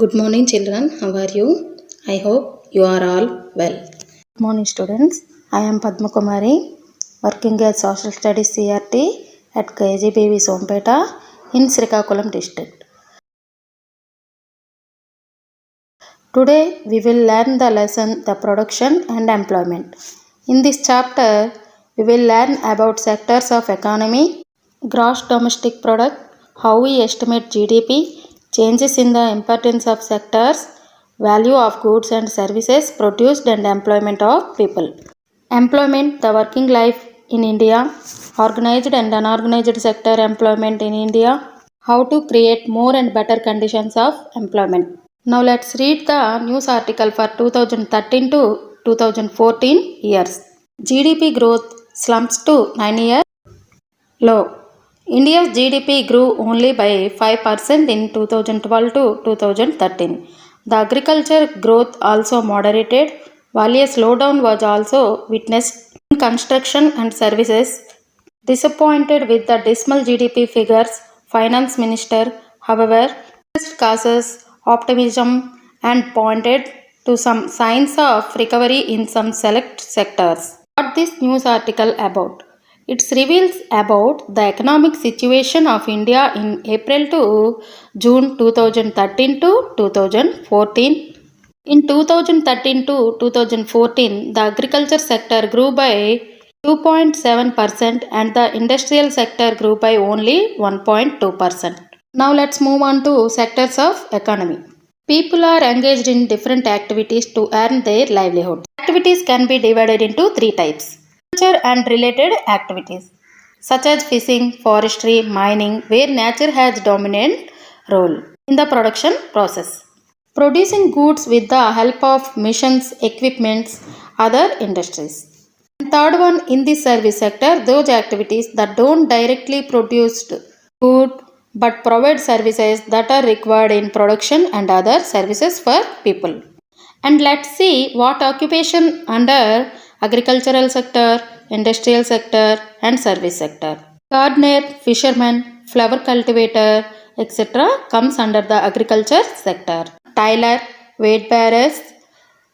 Good morning, children. How are you? I hope you are all well. Good morning, students. I am Padma Kumari, working as Social Studies CRT at KGBV Sompeta in Srikakulam district. Today, we will learn the lesson The Production and Employment. In this chapter, we will learn about sectors of economy, gross domestic product, how we estimate GDP, changes in the importance of sectors, value of goods and services produced and employment of people. Employment, the working life in India, organized and unorganized sector employment in India, how to create more and better conditions of employment. Now let's read the news article for 2013 to 2014 years. GDP growth slumps to 9-year low. India's GDP grew only by 5% in 2012 to 2013. The agriculture growth also moderated, while a slowdown was also witnessed in construction and services. Disappointed with the dismal GDP figures, Finance Minister, however, causes optimism and pointed to some signs of recovery in some select sectors. What this news article about? It reveals about the economic situation of India in April to June 2013 to 2014. In 2013 to 2014, the agriculture sector grew by 2.7% and the industrial sector grew by only 1.2%. Now let's move on to sectors of economy. People are engaged in different activities to earn their livelihood. Activities can be divided into three types. Nature and related activities such as fishing, forestry, mining, where nature has dominant role in the production process. Producing goods with the help of machines, equipments, other industries. And third one, in the service sector, those activities that don't directly produce good but provide services that are required in production and other services for people. And let's see what occupation under agricultural sector, industrial sector and service sector. Gardener, fisherman, flower cultivator, etc. comes under the agriculture sector. Tailor, weight bearers,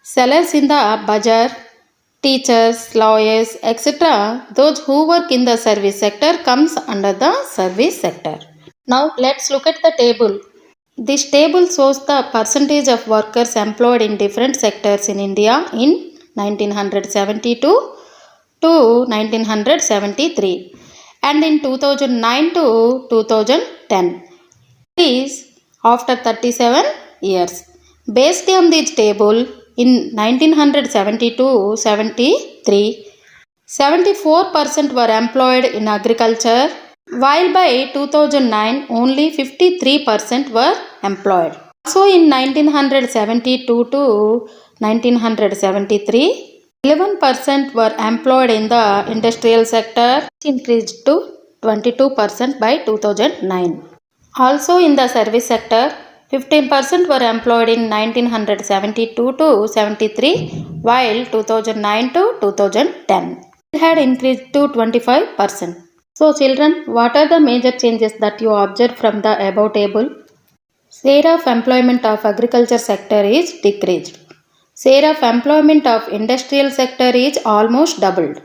sellers in the bazaar, teachers, lawyers, etc. Those who work in the service sector comes under the service sector. Now let's look at the table. This table shows the percentage of workers employed in different sectors in India in 1972 to 1973 and in 2009 to 2010. This after 37 years. Based on this table, in 1972-73, 74% were employed in agriculture, while by 2009 only 53% were employed. So in 1972 to 1973, 11% were employed in the industrial sector, which increased to 22% by 2009. Also in the service sector, 15% were employed in 1972 to 73, while 2009 to 2010 it had increased to 25%. So children, what are the major changes that you observe from the above table? Share of employment of agriculture sector is decreased. Share of employment of industrial sector is almost doubled.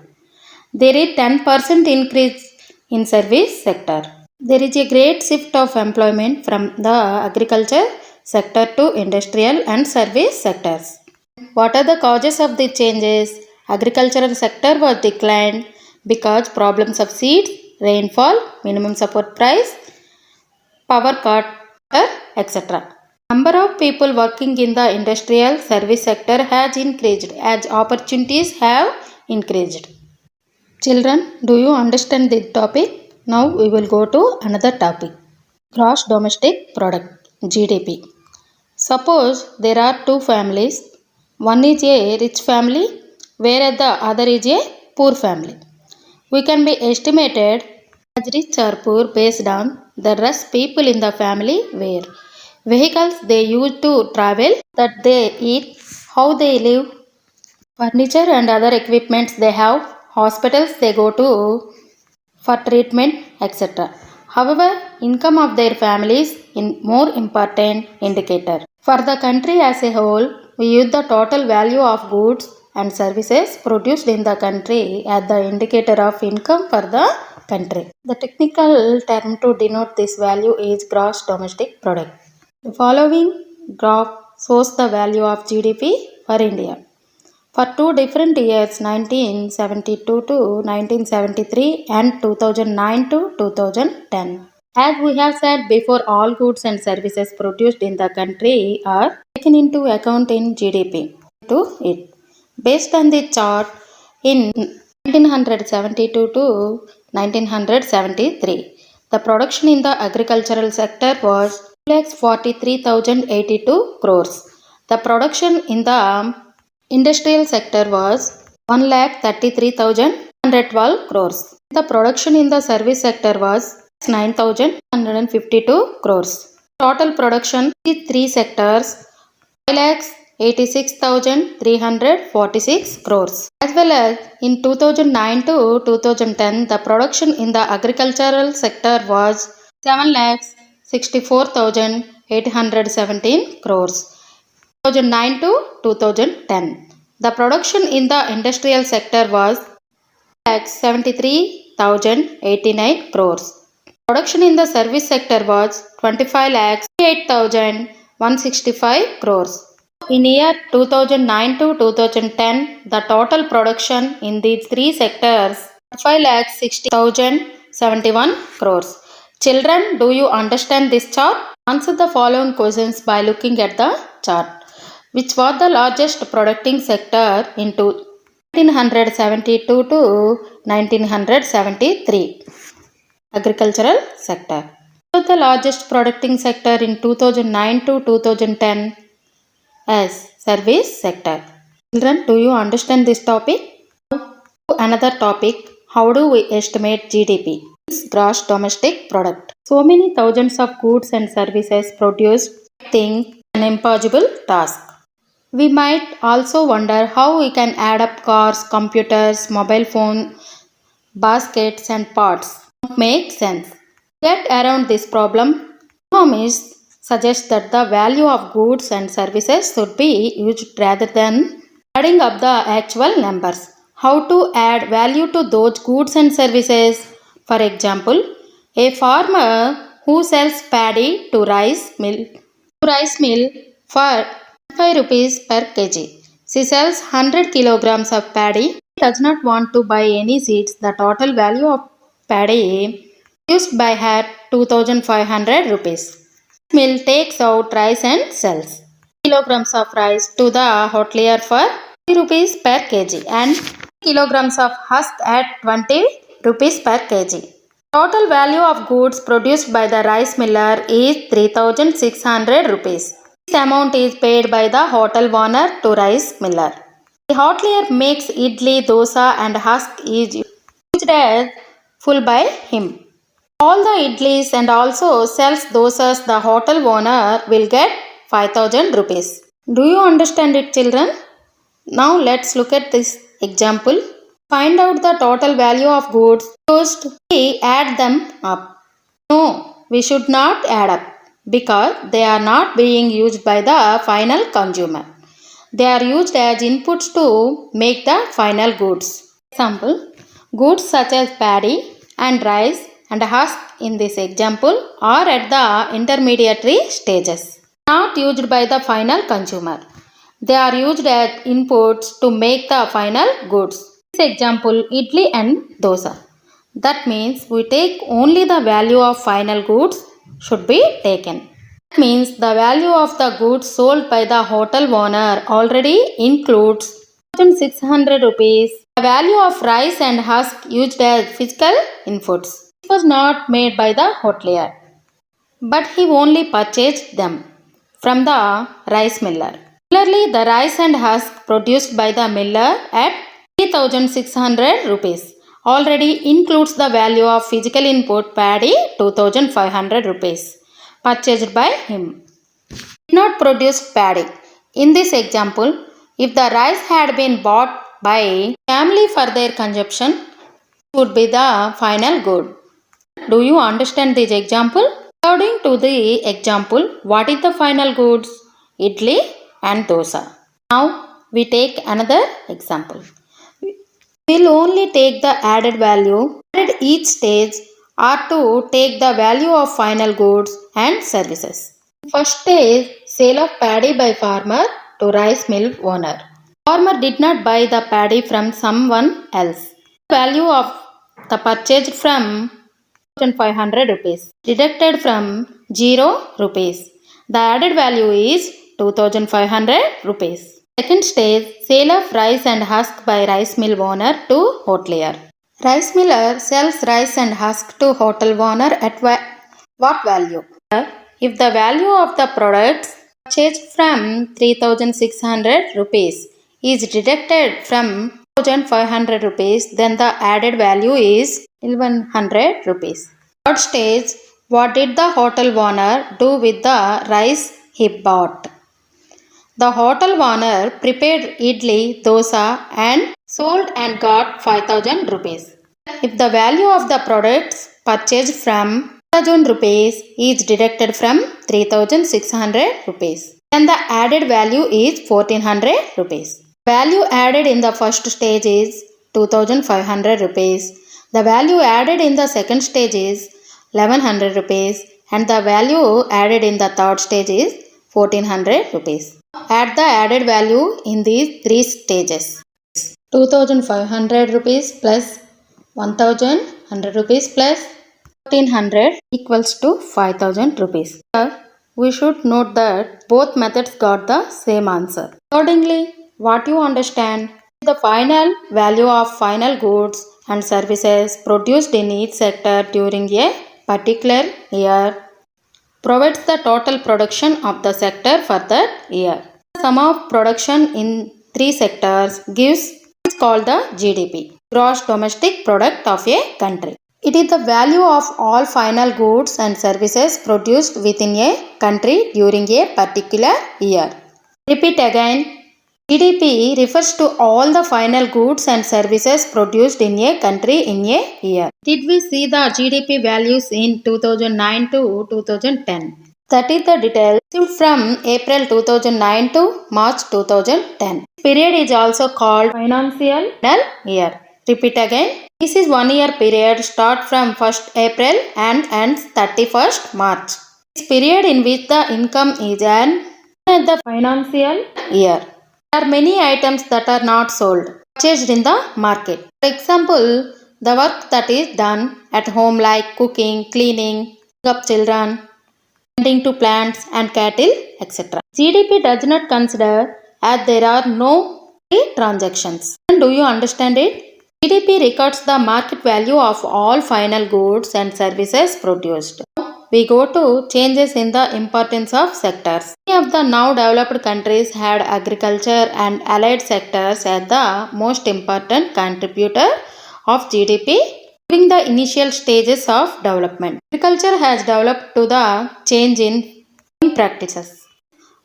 There is 10% increase in service sector. There is a great shift of employment from the agriculture sector to industrial and service sectors. What are the causes of the changes? Agricultural sector was declined because problems of seeds, rainfall, minimum support price, power cut, etc. Number of people working in the industrial service sector has increased as opportunities have increased. Children, do you understand this topic? Now we will go to another topic. Gross domestic product, GDP. Suppose there are two families. One is a rich family, whereas the other is a poor family. We can be estimated as rich or poor based on the dress people in the family wear, vehicles they use to travel, that they eat, how they live, furniture and other equipments they have, hospitals they go to for treatment, etc. However, income of their families is more important indicator. For the country as a whole, we use the total value of goods and services produced in the country as the indicator of income for the country. The technical term to denote this value is gross domestic product. The following graph shows the value of GDP for India. For two different years, 1972 to 1973 and 2009 to 2010. As we have said before, all goods and services produced in the country are taken into account in GDP. To it. Based on the chart in 1972 to 1973, the production in the agricultural sector was 2,43,082 crores. The production in the industrial sector was 1,33,112 crores. The production in the service sector was 9,152 crores. Total production in three sectors 5,86,346 crores. As well as in 2009 to 2010, the production in the agricultural sector was 7,64,817 crores. 2009 to 2010. The production in the industrial sector was 73,089 crores. Production in the service sector was 25,8,165 crores. In year 2009 to 2010, the total production in these three sectors 5,60,071 crores. Children, do you understand this chart? Answer the following questions by looking at the chart. Which was the largest producing sector in 1972 to 1973? Agricultural sector. What was the largest producing sector in 2009 to 2010? As service sector. Children, do you understand this topic? Another topic, how do we estimate GDP? Gross domestic product. So many thousands of goods and services produced, I think, an impossible task. We might also wonder how we can add up cars, computers, mobile phone, baskets and pots. Don't make sense. To get around this problem, economists suggest that the value of goods and services should be used rather than adding up the actual numbers. How to add value to those goods and services? For example, a farmer who sells paddy to rice mill for 5 rupees per kg. She sells 100 kilograms of paddy. She does not want to buy any seeds. The total value of paddy used by her 2,500 rupees. Mill takes out rice and sells kilograms of rice to the hotelier for 50 rupees per kg and kilograms of husk at 20 rupees per kg. Total value of goods produced by the rice miller is 3,600 rupees. This amount is paid by the hotel owner to rice miller. The hotelier makes idli, dosa and husk is used as full by him. All the idlis and also sells dosas, the hotel owner will get 5,000 rupees. Do you understand it, children? Now let's look at this example. Find out the total value of goods. First, we add them up. No, we should not add up because they are not being used by the final consumer. They are used as inputs to make the final goods. Example, goods such as paddy and rice and husk in this example are at the intermediary stages, not used by the final consumer. They are used as inputs to make the final goods. This example, idli and dosa. That means we take only the value of final goods should be taken. That means the value of the goods sold by the hotel owner already includes 1,600 rupees. The value of rice and husk used as physical inputs. It was not made by the hotelier, but he only purchased them from the rice miller. Similarly, the rice and husk produced by the miller at 3,600 rupees already includes the value of physical input paddy 2,500 rupees purchased by him. Did not produce paddy. In this example, if the rice had been bought by family for their consumption, it would be the final good. Do you understand this example? According to the example, what is the final goods? idli and dosa. Now we take another example. We'll only take the added value at each stage or to take the value of final goods and services. First stage, sale of paddy by farmer to rice mill owner. Farmer did not buy the paddy from someone else. The value of the purchase from 1500 rupees deducted from 0 rupees. The added value is 2500 rupees. Second stage, sale of rice and husk by rice mill owner to hotelier. Rice miller sells rice and husk to hotel owner at what value? If the value of the products purchased from 3600 rupees is deducted from 1500 rupees, then the added value is 1100 rupees. Third stage, what did the hotel owner do with the rice he bought? The hotel owner prepared idli, dosa and sold and got 5000 rupees. If the value of the products purchased from 1000 rupees is deducted from 3600 rupees, then the added value is 1400 rupees. Value added in the first stage is 2500 rupees. The value added in the second stage is 1100 rupees and the value added in the third stage is 1400 rupees. Add the added value in these three stages. 2500 rupees plus 1100 rupees plus 1400 equals to 5000 rupees. Here, we should note that both methods got the same answer. Accordingly, what you understand? The final value of final goods and services produced in each sector during a particular year provides the total production of the sector for that year. The sum of production in three sectors gives what is called the GDP, gross domestic product of a country. It is the value of all final goods and services produced within a country during a particular year. Repeat again. GDP refers to all the final goods and services produced in a country in a year. Did we see the GDP values in 2009 to 2010? That is the details from April 2009 to March 2010. This period is also called financial year. Repeat again. This is 1 year period start from 1st April and ends 31st March. This period in which the income is earned at the financial year. There are many items that are not sold, purchased in the market. For example, the work that is done at home like cooking, cleaning, bringing up children, tending to plants and cattle, etc. GDP does not consider as there are no transactions. And do you understand it? GDP records the market value of all final goods and services produced. We go to changes in the importance of sectors. Many of the now developed countries had agriculture and allied sectors as the most important contributor of GDP during the initial stages of development. Agriculture has developed to the change in practices.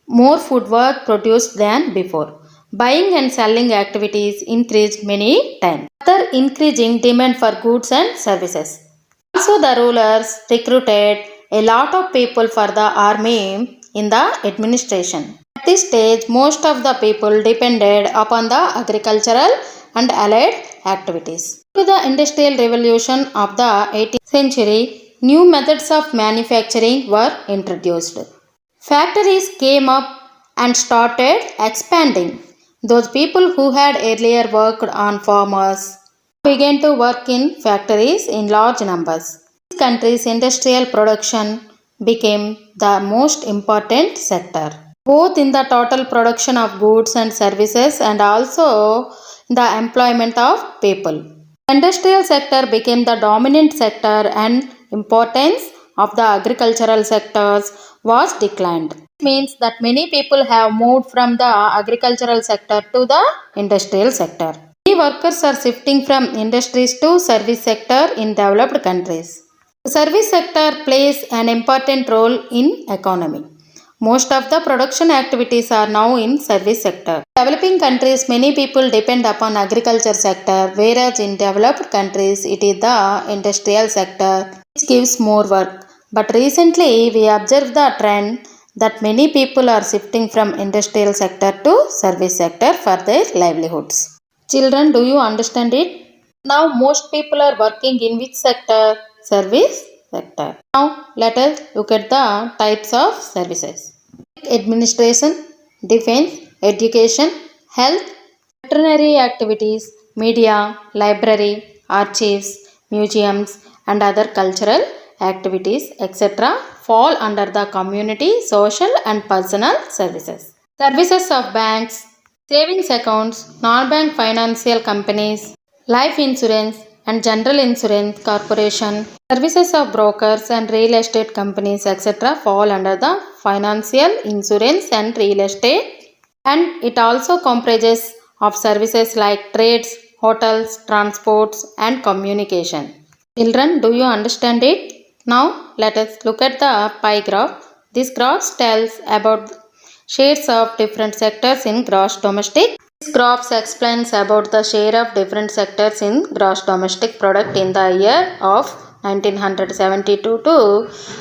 More food was produced than before. Buying and selling activities increased many times. Further increasing demand for goods and services. Also, the rulers recruited a lot of people for the army in the administration. At this stage, most of the people depended upon the agricultural and allied activities. To the industrial revolution of the 18th century, new methods of manufacturing were introduced. Factories came up and started expanding. Those people who had earlier worked on farmers began to work in factories in large numbers. This country's industrial production became the most important sector, both in the total production of goods and services and also in the employment of people. The industrial sector became the dominant sector and importance of the agricultural sectors was declined. This means that many people have moved from the agricultural sector to the industrial sector. Many workers are shifting from industries to service sector in developed countries. The service sector plays an important role in economy. Most of the production activities are now in service sector. In developing countries, many people depend upon agriculture sector, whereas in developed countries, it is the industrial sector which gives more work. But recently, we observe the trend that many people are shifting from industrial sector to service sector for their livelihoods. Children, do you understand it? Now most people are working in which sector? Service sector. Now let us look at the types of services. Administration, defense, education, health, veterinary activities, media, library, archives, museums, and other cultural activities, etc., fall under the community, social, and personal services. Services of banks, savings accounts, non-bank financial companies, life insurance, and general insurance corporation, services of brokers and real estate companies, etc., fall under the financial, insurance, and real estate. And it also comprises of services like trades, hotels, transports, and communication. Children, do you understand it? Now let us look at the pie graph. This graph tells about shares of different sectors in gross domestic. This graph explains about the share of different sectors in gross domestic product in the year of 1972 to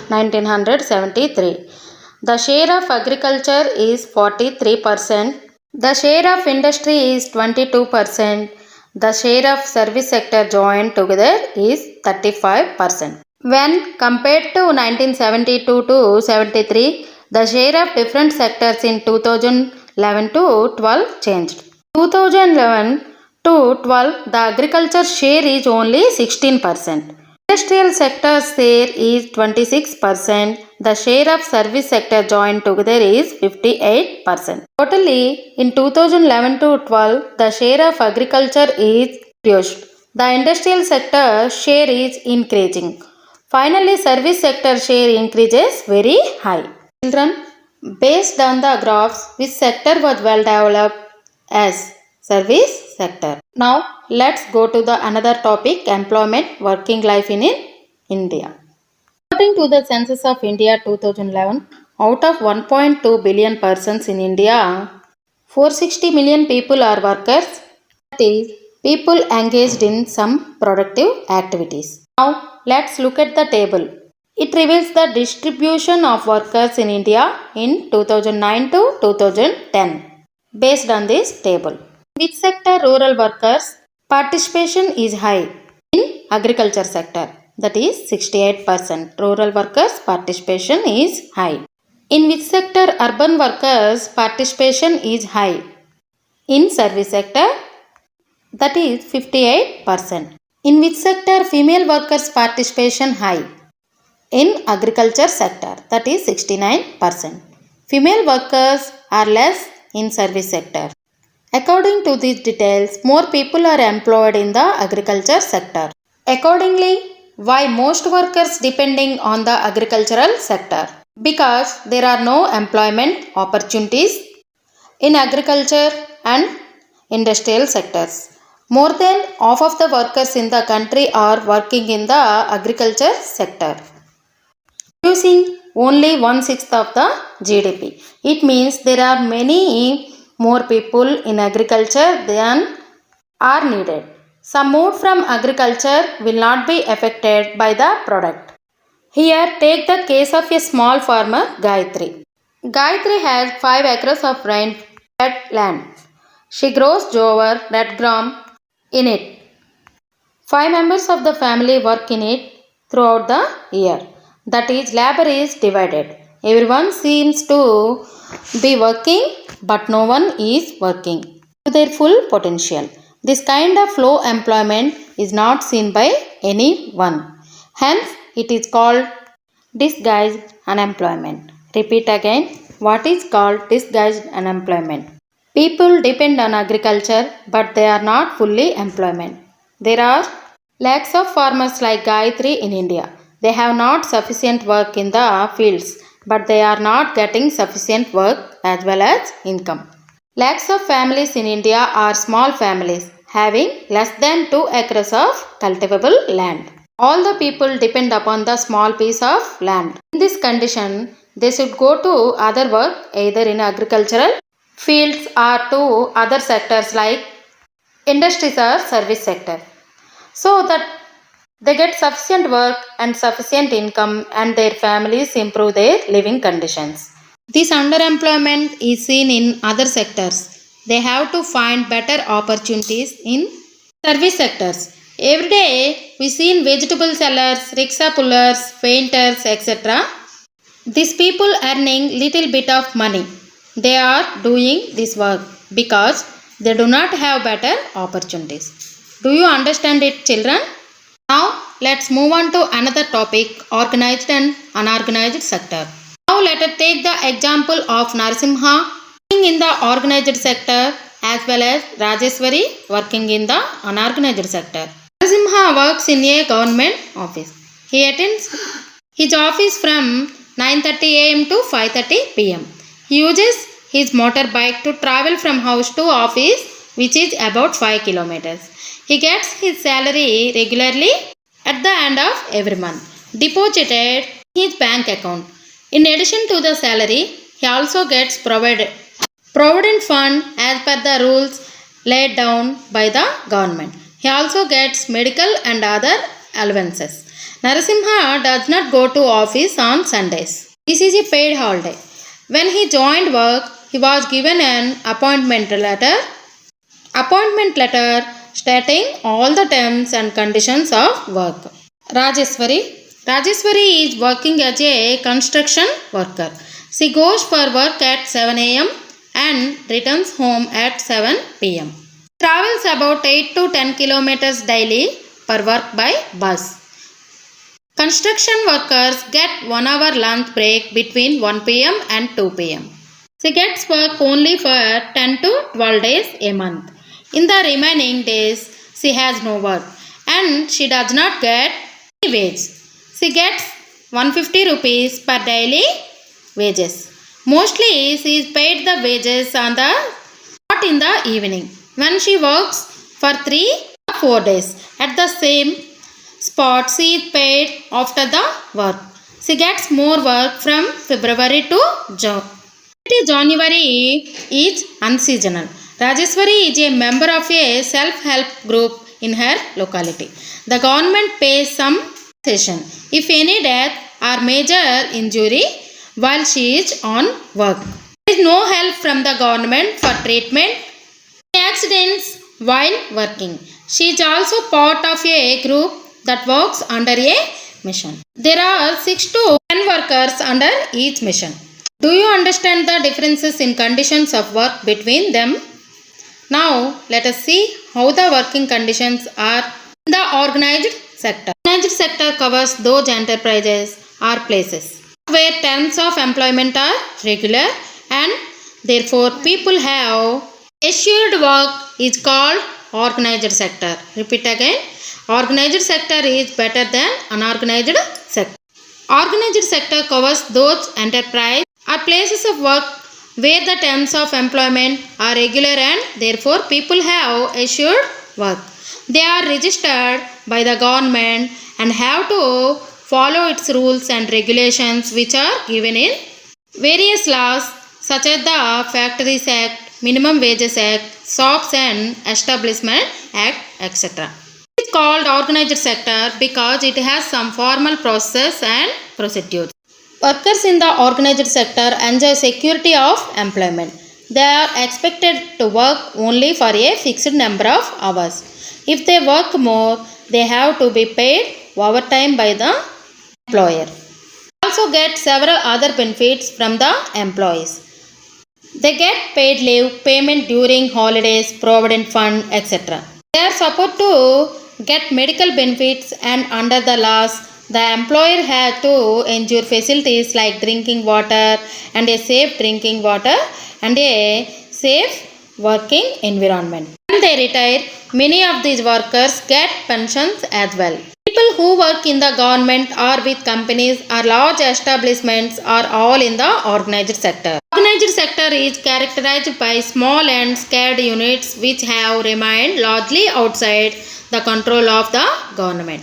1973. The share of agriculture is 43%. The share of industry is 22%. The share of service sector joined together is 35%. When compared to 1972 to 73, the share of different sectors in 2011 to 12 changed. 2011 to 12, the agriculture share is only 16%. Industrial sector share is 26%. The share of service sector joined together is 58%. Totally, in 2011 to 12, the share of agriculture is reduced. The industrial sector share is increasing. Finally, service sector share increases very high. Children, based on the graphs, which sector was well developed as service sector? Now, let's go to the another topic, employment, working life in India. According to the census of India 2011, out of 1.2 billion persons in India, 460 million people are workers, that is, people engaged in some productive activities. Now, let's look at the table. It reveals the distribution of workers in India in 2009 to 2010 based on this table. Which sector rural workers participation is high? In agriculture sector, that is 68%. Rural workers participation is high. In which sector urban workers participation is high? In service sector, that is 58%. In which sector female workers participation high? In agriculture sector, that is 69%. Female workers are less in service sector. According to these details, more people are employed in the agriculture sector. Accordingly, why most workers depending on the agricultural sector? Because there are no employment opportunities in agriculture and industrial sectors. More than half of the workers in the country are working in the agriculture sector, producing only 1/6 of the GDP. It means there are many more people in agriculture than are needed. Some moved from agriculture will not be affected by the product. Here, take the case of a small farmer, Gayatri. Gayatri has 5 acres of rain-fed land. She grows jowar, red gram in it. 5 members of the family work in it throughout the year. That is, labor is divided. Everyone seems to be working, but no one is working to their full potential. This kind of low employment is not seen by anyone. Hence, it is called disguised unemployment. Repeat again. What is called disguised unemployment? People depend on agriculture, but they are not fully employment. There are lakhs of farmers like Gayatri in India. They have not sufficient work in the fields, but they are not getting sufficient work as well as income. Lakhs of families in India are small families having less than 2 acres of cultivable land. All the people depend upon the small piece of land. In this condition, they should go to other work either in agricultural fields or to other sectors like industries or service sector, so that they get sufficient work and sufficient income and their families improve their living conditions. This underemployment is seen in other sectors. They have to find better opportunities in service sectors. Every day we see vegetable sellers, rickshaw pullers, painters, etc. These people earning little bit of money. They are doing this work because they do not have better opportunities. Do you understand it, children? Now let's move on to another topic, organized and unorganized sector. Now let us take the example of Narasimha working in the organized sector as well as Rajeswari working in the unorganized sector. Narasimha works in a government office. He attends his office from 9:30 am to 5:30 pm. He uses his motorbike to travel from house to office, which is about 5 kilometers. He gets his salary regularly at the end of every month, deposited in his bank account. In addition to the salary, he also gets provident fund as per the rules laid down by the government. He also gets medical and other allowances. Narasimha does not go to office on Sundays. This is a paid holiday. When he joined work, he was given an appointment letter stating all the terms and conditions of work. Rajeswari is working as a construction worker. She goes for work at 7 am and returns home at 7 pm. Travels about 8 to 10 kilometers daily for work by bus. Construction workers get 1 hour lunch break between 1 pm and 2 pm. She gets work only for 10 to 12 days a month. In the remaining days, she has no work and she does not get any wage. She gets 150 rupees per daily wages. Mostly she is paid the wages not in the evening, when she works for 3 or 4 days at the same spot. She is paid after the work. She gets more work from February to January is unseasonal. Rajeswari is a member of a self-help group in her locality. The government pays some compensation if any death or major injury while she is on work. There is no help from the government for treatment in accidents while working. She is also part of a group that works under a mission. There are 6 to 10 workers under each mission. Do you understand the differences in conditions of work between them? Now let us see how the working conditions are in the organized sector. Organized sector covers those enterprises or places where terms of employment are regular and therefore people have assured work is called organized sector. Repeat again. Organized sector is better than unorganized sector. Organized sector covers those enterprises or places of work where the terms of employment are regular and therefore people have assured work. They are registered by the government and have to follow its rules and regulations, which are given in various laws such as the Factories Act, Minimum Wages Act, Shops and Establishment Act, etc. It is called organized sector because it has some formal process and procedures. Workers in the organized sector enjoy security of employment. They are expected to work only for a fixed number of hours. If they work more, they have to be paid overtime by the employer. They also get several other benefits from the employees. They get paid leave, payment during holidays, provident fund, etc. They are supposed to get medical benefits, and under the laws, the employer has to ensure facilities like drinking water and a safe drinking water and a safe working environment. When they retire, many of these workers get pensions as well. People who work in the government or with companies or large establishments are all in the organized sector. Organized sector is characterized by small and scattered units which have remained largely outside the control of the government.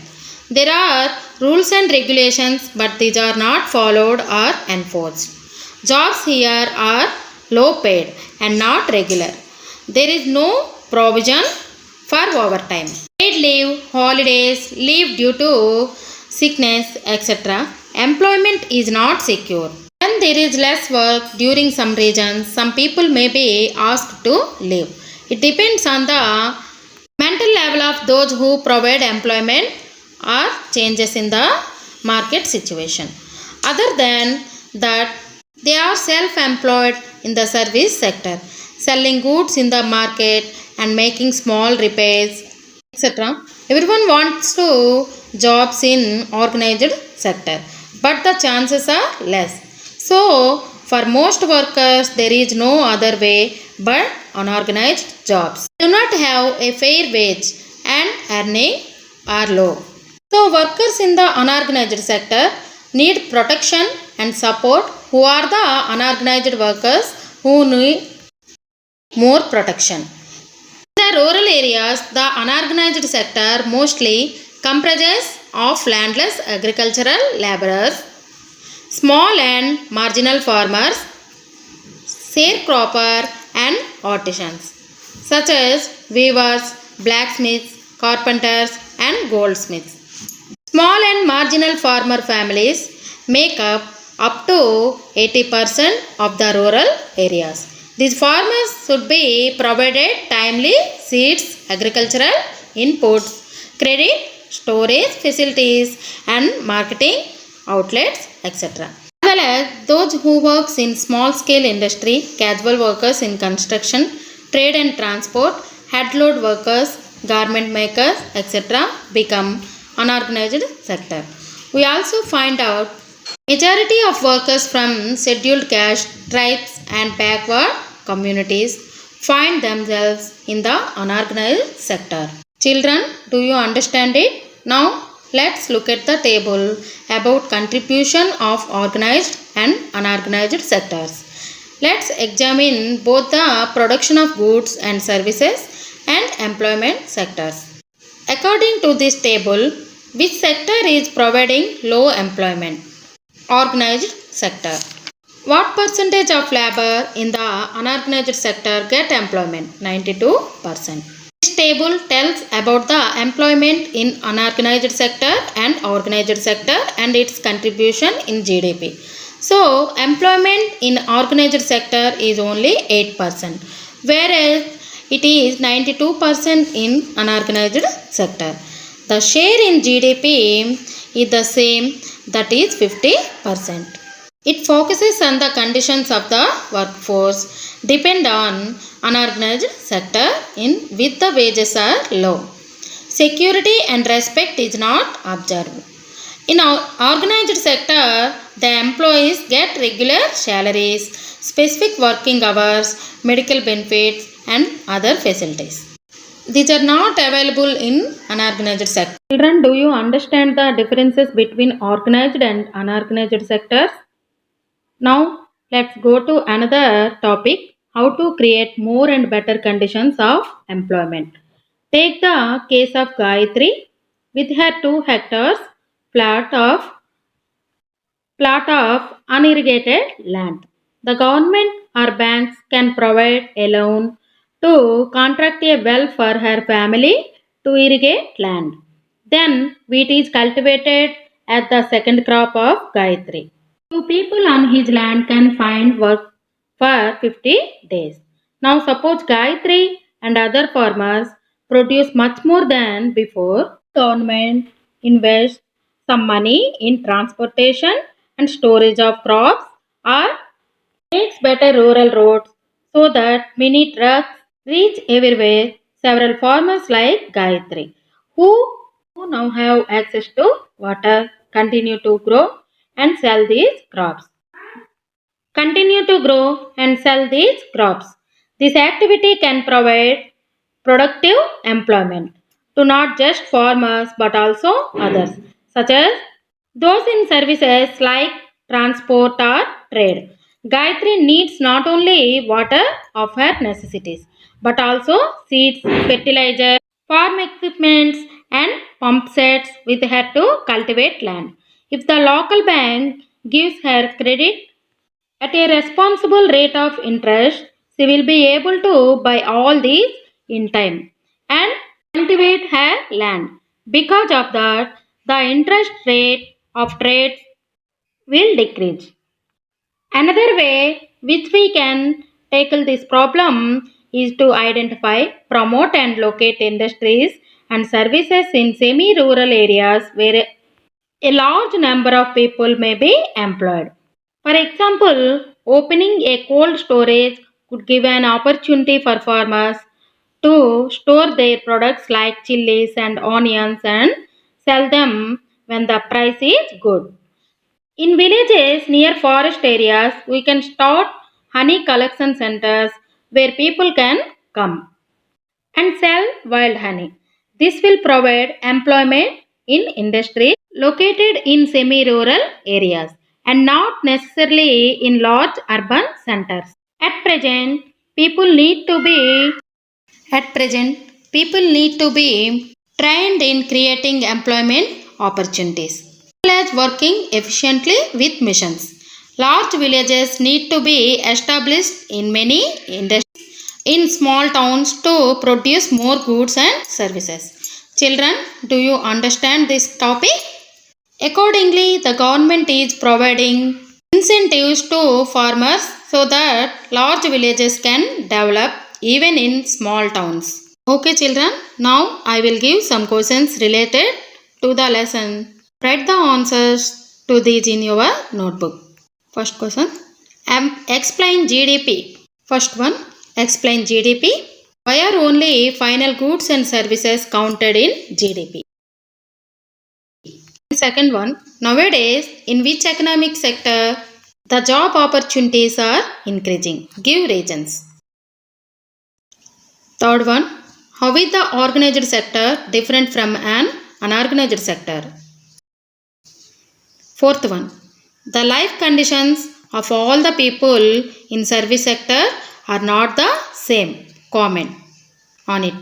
There are rules and regulations, but these are not followed or enforced. Jobs here are low paid and not regular. There is no provision for overtime, paid leave, holidays, leave due to sickness, etc. Employment is not secure. When When there is less work during some regions, some people may be asked to leave. It depends on the mental level of those who provide employment or changes in the market situation. Other than that, they are self-employed in the service sector, selling goods in the market and making small repairs, etc. Everyone wants to jobs in organized sector, but the chances are less. So, for most workers, there is no other way but unorganized jobs. Do not have a fair wage and earning are low. So, workers in the unorganized sector need protection and support. Who are the unorganized workers who need more protection? In the rural areas, the unorganized sector mostly comprises of landless agricultural laborers, small and marginal farmers, sharecropper and artisans such as weavers, blacksmiths, carpenters and goldsmiths. Small and marginal farmer families make up to 80% of the rural areas. These farmers should be provided timely seeds, agricultural inputs, credit, storage facilities and marketing outlets, etc. As well as those who works in small scale industry, casual workers in construction, trade and transport, head load workers, garment makers, etc. become unorganized sector. We also find out majority of workers from scheduled caste, tribes and backward communities find themselves in the unorganized sector. Children, do you understand it? Now let's look at the table about contribution of organized and unorganized sectors. Let's examine both the production of goods and services and employment sectors. According to this table, which sector is providing low employment? Organized sector. What percentage of labor in the unorganized sector get employment? 92%. This table tells about the employment in unorganized sector and organized sector and its contribution in GDP. So, employment in organized sector is only 8%, whereas it is 92% in unorganized sector. The share in GDP is the same, that is 50%. It focuses on the conditions of the workforce depend on unorganized sector in which the wages are low. Security and respect is not observed. In our organized sector, the employees get regular salaries, specific working hours, medical benefits and other facilities. These are not available in unorganized sector. Children, do you understand the differences between organized and unorganized sectors? Now, let's go to another topic, how to create more and better conditions of employment. Take the case of Gayatri with her 2 hectares plot of unirrigated land. The government or banks can provide a loan to contract a well for her family to irrigate land. Then wheat is cultivated as the second crop of Gayatri. 2 people on his land can find work for 50 days. Now suppose Gayatri and other farmers produce much more than before. Government invests some money in transportation and storage of crops or makes better rural roads so that many trucks reach everywhere. Several farmers like Gayatri who now have access to water continue to grow and sell these crops. Continue to grow and sell these crops. This activity can provide productive employment to not just farmers but also others, such as those in services like transport or trade. Gayatri needs not only water of her necessities but also seeds, fertilizer, farm equipments, and pump sets with her to cultivate land. If the local bank gives her credit at a responsible rate of interest, she will be able to buy all these in time and cultivate her land. Because of that, the interest rate of trade will decrease. Another way which we can tackle this problem is to identify, promote and locate industries and services in semi-rural areas where a large number of people may be employed. For example, opening a cold storage could give an opportunity for farmers to store their products like chilies and onions and sell them when the price is good. In villages near forest areas, we can start honey collection centers where people can come and sell wild honey. This will provide employment in industries located in semi rural areas and not necessarily in large urban centers. At present, people need to be at present, people need to be trained in creating employment opportunities as well as working efficiently with missions. Large villages need to be established in many industries in small towns to produce more goods and services. Children, do you understand this topic? Accordingly, the government is providing incentives to farmers so that large villages can develop even in small towns. Okay, children, now I will give some questions related to the lesson. Write the answers to these in your notebook. First question, explain GDP. First one, explain GDP. Why are only final goods and services counted in GDP? Second one, nowadays, in which economic sector the job opportunities are increasing? Give reasons. Third one, how is the organized sector different from an unorganized sector? Fourth one, the life conditions of all the people in service sector are not the same. Comment on it.